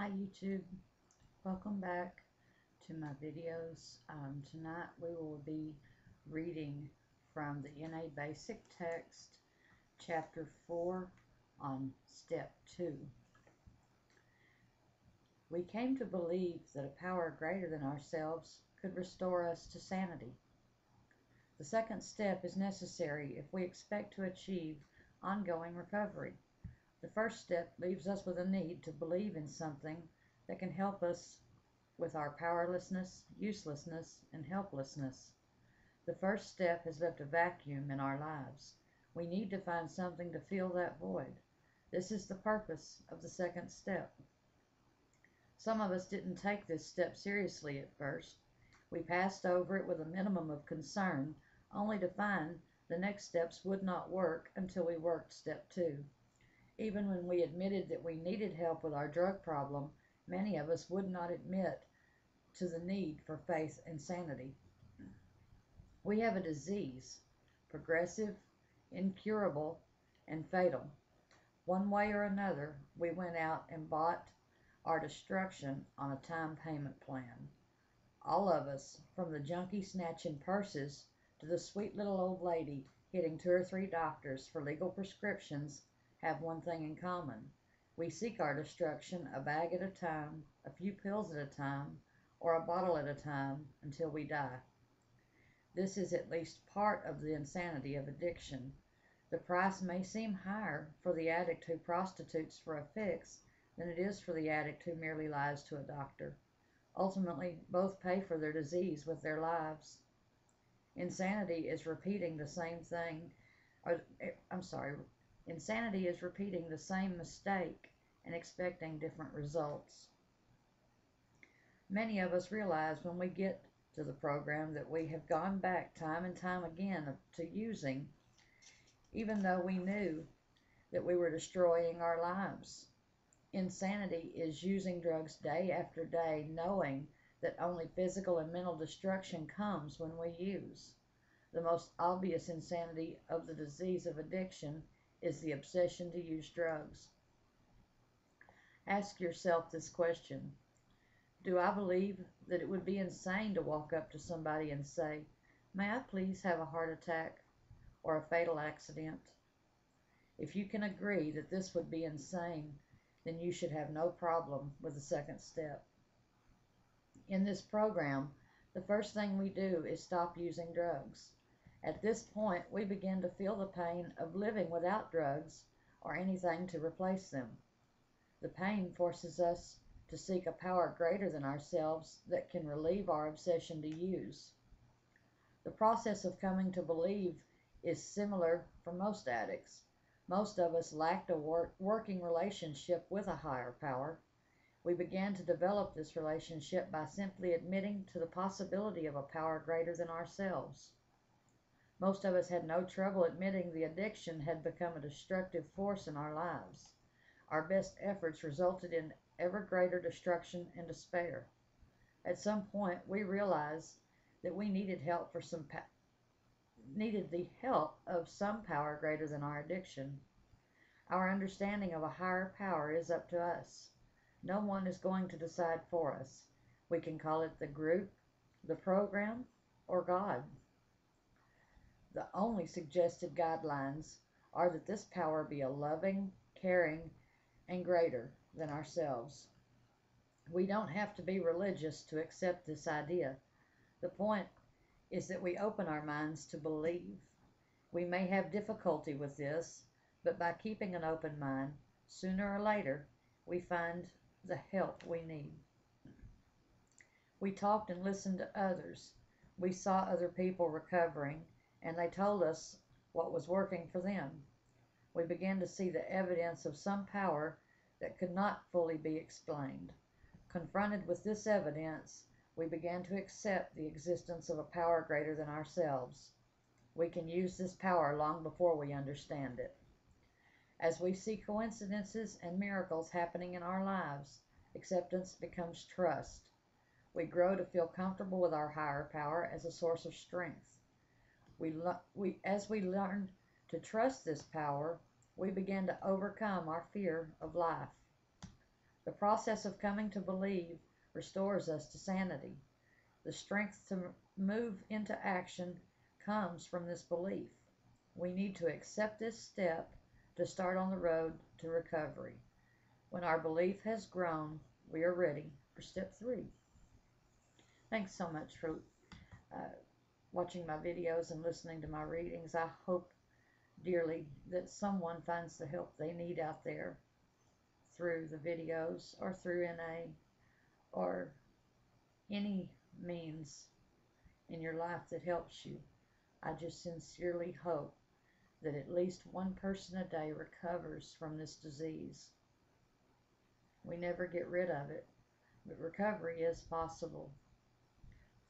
Hi YouTube, welcome back to my videos. Tonight we will be reading from the NA Basic Text, Chapter 4 on Step 2. We came to believe that a power greater than ourselves could restore us to sanity. The second step is necessary if we expect to achieve ongoing recovery. The first step leaves us with a need to believe in something that can help us with our powerlessness, uselessness, and helplessness. The first step has left a vacuum in our lives. We need to find something to fill that void. This is the purpose of the second step. Some of us didn't take this step seriously at first. We passed over it with a minimum of concern, only to find the next steps would not work until we worked step 2. Even when we admitted that we needed help with our drug problem, many of us would not admit to the need for faith and sanity. We have a disease, progressive, incurable, and fatal. One way or another, we went out and bought our destruction on a time payment plan. All of us, from the junkie snatching purses to the sweet little old lady hitting 2 or 3 doctors for legal prescriptions, have one thing in common. We seek our destruction a bag at a time, a few pills at a time, or a bottle at a time until we die. This is at least part of the insanity of addiction. The price may seem higher for the addict who prostitutes for a fix than it is for the addict who merely lies to a doctor. Ultimately, both pay for their disease with their lives. Insanity is repeating the same thing, Insanity is repeating the same mistake and expecting different results. Many of us realize when we get to the program that we have gone back time and time again to using, even though we knew that we were destroying our lives. Insanity is using drugs day after day, knowing that only physical and mental destruction comes when we use. The most obvious insanity of the disease of addiction is the obsession to use drugs. Ask yourself this question: do I believe that it would be insane to walk up to somebody and say, "May I please have a heart attack or a fatal accident?" If you can agree that this would be insane, then you should have no problem with the second step. In this program, the first thing we do is stop using drugs. At this point, we begin to feel the pain of living without drugs or anything to replace them. The pain forces us to seek a power greater than ourselves that can relieve our obsession to use. The process of coming to believe is similar for most addicts. Most of us lacked a working relationship with a higher power. We began to develop this relationship by simply admitting to the possibility of a power greater than ourselves. Most of us had no trouble admitting the addiction had become a destructive force in our lives. Our best efforts resulted in ever greater destruction and despair. At some point, we realized that we needed the help of some power greater than our addiction. Our understanding of a higher power is up to us. No one is going to decide for us. We can call it the group, the program, or God. The only suggested guidelines are that this power be a loving, caring, and greater than ourselves. We don't have to be religious to accept this idea. The point is that we open our minds to believe. We may have difficulty with this, but by keeping an open mind, sooner or later, we find the help we need. We talked and listened to others. We saw other people recovering, and they told us what was working for them. We began to see the evidence of some power that could not fully be explained. Confronted with this evidence, we began to accept the existence of a power greater than ourselves. We can use this power long before we understand it. As we see coincidences and miracles happening in our lives, acceptance becomes trust. We grow to feel comfortable with our higher power as a source of strength. As we learn to trust this power, we begin to overcome our fear of life. The process of coming to believe restores us to sanity. The strength to move into action comes from this belief. We need to accept this step to start on the road to recovery. When our belief has grown, we are ready for step 3. Thanks so much for uh, watching my videos and listening to my readings. I hope dearly that someone finds the help they need out there through the videos or through NA or any means in your life that helps you. I just sincerely hope that at least one person a day recovers from this disease. We never get rid of it, but recovery is possible.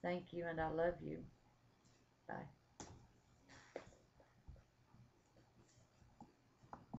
Thank you, and I love you. Bye.